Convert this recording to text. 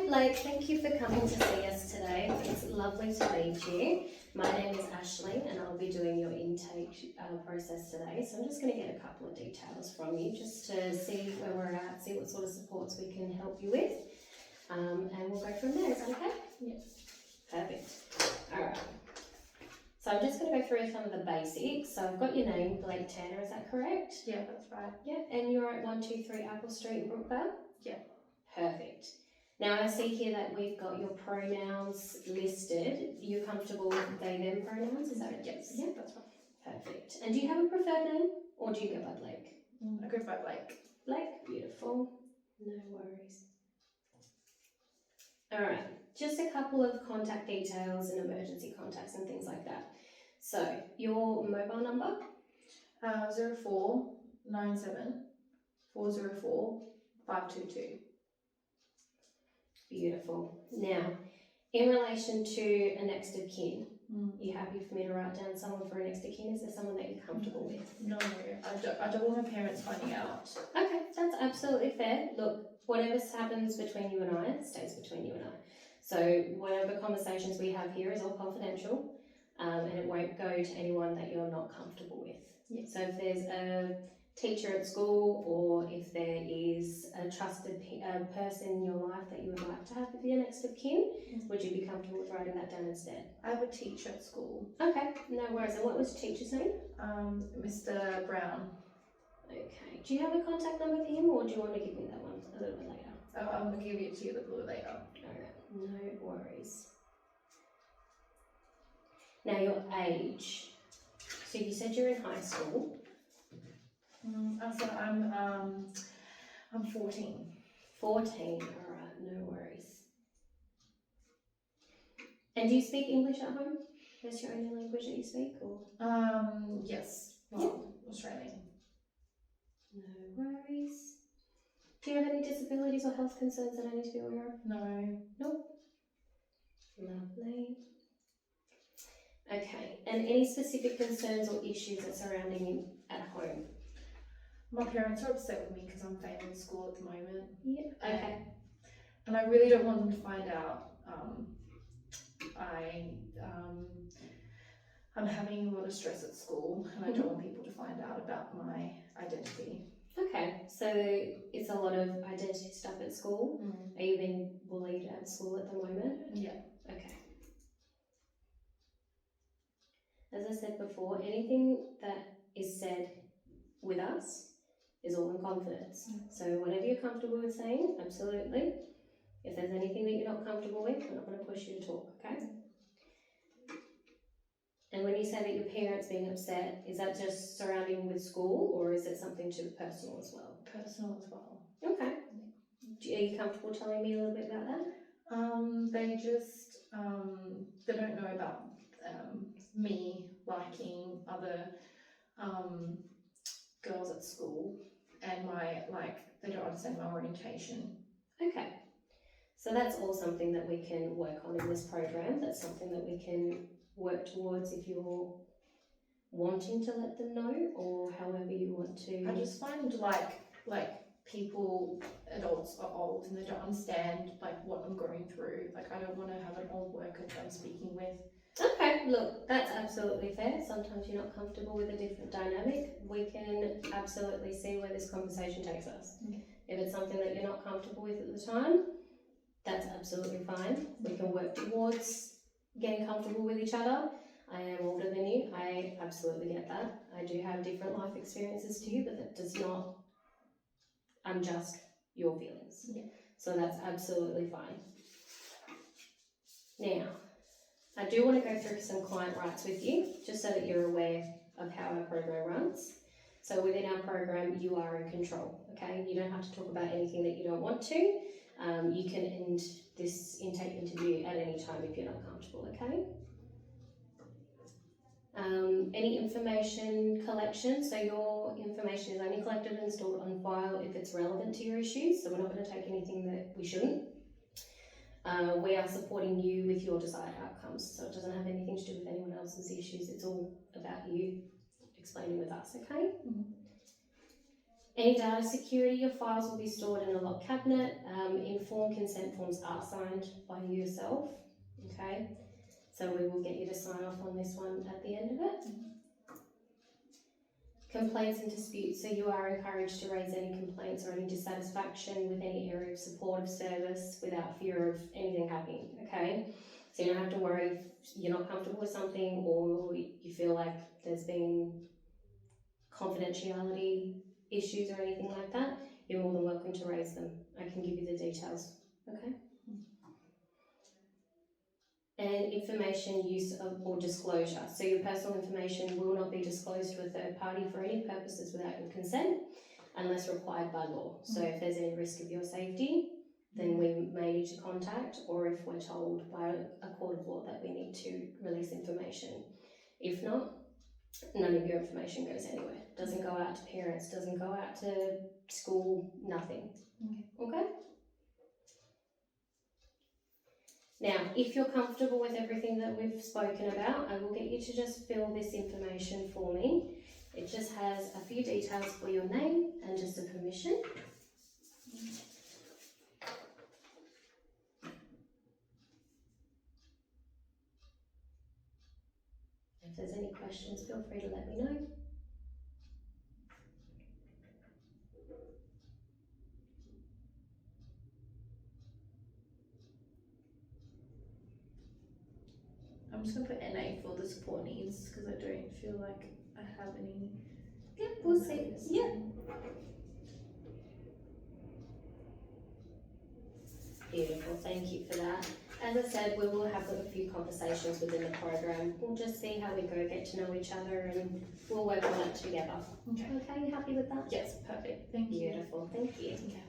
Blake, thank you for coming to see us today. It's lovely to meet you. My name is Ashleigh and I'll be doing your intake process today. So I'm just going to get a couple of details from you just to see where we're at, see what sort of supports we can help you with. And we'll go from there. Is that okay? Yes. Perfect. Alright. So I'm just going to go through some of the basics. So I've got your name, Blake Tanner, is that correct? Yeah, that's right. Yeah, and you're at 123 Apple Street in Brookvale? Yeah. Perfect. Now I see here that we've got your pronouns listed. You're comfortable with they, them pronouns, is that right? Yes. Yeah, that's right. perfect. And do you have a preferred name or do you go by Blake? I go by Blake. Blake, beautiful. No worries. Alright, just a couple of contact details and emergency contacts and things like that. So, your mobile number? 0497 404 522. Beautiful. Now, in relation to a next of kin, you happy for me to write down someone for a next of kin? Is there someone that you're comfortable with? No, I don't want my parents finding out. Okay, that's absolutely fair. Look, whatever happens between you and I stays between you and I. So whatever conversations we have here is all confidential, and it won't go to anyone that you're not comfortable with. Yeah. So if there's a teacher at school or if there is a trusted person in your life that you would like to have with your next of kin, would you be comfortable with writing that down instead? I have a teacher at school. Okay, no worries. And what was the teacher's name? Mr. Brown. Okay. Do you have a contact number for him or do you want to give me that one a little bit later? I'm going to give it to you a little bit later. Alright, no worries. Now your age. So you said you're in high school. I'm 14. 14, alright, no worries. And do you speak English at home? That's your only language that you speak, or? Yes. Well, Australian. No worries. Do you have any disabilities or health concerns that I need to be aware of? No. Nope. Lovely. Okay, and any specific concerns or issues that surrounding you at home? My parents are upset with me because I'm failing school at the moment. Yeah. Okay. And I really don't want them to find out. I'm having a lot of stress at school and I don't want people to find out about my identity. Okay, so it's a lot of identity stuff at school. Are you being bullied at school at the moment? Yeah. Okay. As I said before, anything that is said with us is all in confidence. So whatever you're comfortable with saying, absolutely. If there's anything that you're not comfortable with, we're not going to push you to talk, okay? And when you say that your parents being upset, is that just surrounding with school or is it something too personal as well? Personal as well. Okay. Are you comfortable telling me a little bit about that? They just, they don't know about me liking other girls at school and they don't understand my orientation. Okay. So that's all something that we can work on in this program. That's something that we can work towards if you're wanting to let them know or however you want to. I just find like people, adults are old and they don't understand what I'm going through. I don't want to have an old worker that I'm speaking with. Okay, look, that's absolutely fair. Sometimes you're not comfortable with a different dynamic. We can absolutely see where this conversation takes us. If it's something that you're not comfortable with at the time, that's absolutely fine. We can work towards getting comfortable with each other. I am older than you. I absolutely get that. I do have different life experiences to you, but that does not unjust your feelings. Yeah. So that's absolutely fine. Now, I do want to go through some client rights with you, just so that you're aware of how our program runs. So within our program, you are in control, okay? You don't have to talk about anything that you don't want to. You can end this intake interview at any time if you're not comfortable, okay? Any information collection, so your information is only collected and stored on file if it's relevant to your issues, so we're not going to take anything that we shouldn't. We are supporting you with your desired outcomes, so it doesn't have anything to do with anyone else's issues, it's all about you explaining with us, okay? Any data security, your files will be stored in a locked cabinet. Informed consent forms are signed by you yourself, okay? So we will get you to sign off on this one at the end of it. Complaints and disputes, so you are encouraged to raise any complaints or any dissatisfaction with any area of supportive service without fear of anything happening, okay? So you don't have to worry if you're not comfortable with something or you feel like there's been confidentiality issues or anything like that, you're more than welcome to raise them. I can give you the details, okay? And information use of or disclosure. So your personal information will not be disclosed to a third party for any purposes without your consent unless required by law. So if there's any risk of your safety, then we may need to contact, or if we're told by a court of law that we need to release information. If not, none of your information goes anywhere. Doesn't go out to parents, doesn't go out to school, nothing. Okay? Now, if you're comfortable with everything that we've spoken about, I will get you to just fill this information for me. It just has a few details for your name and just a permission. If there's any questions, feel free to let me know. I'm just gonna put NA for the support needs because I don't feel like I have any. Yeah, we'll see. Yeah. Beautiful, thank you for that. As I said, we will have a few conversations within the program. We'll just see how we go, get to know each other, and we'll work on it together. Okay. Okay, you happy with that? Yes, perfect. Thank you. Beautiful, thank you. Okay.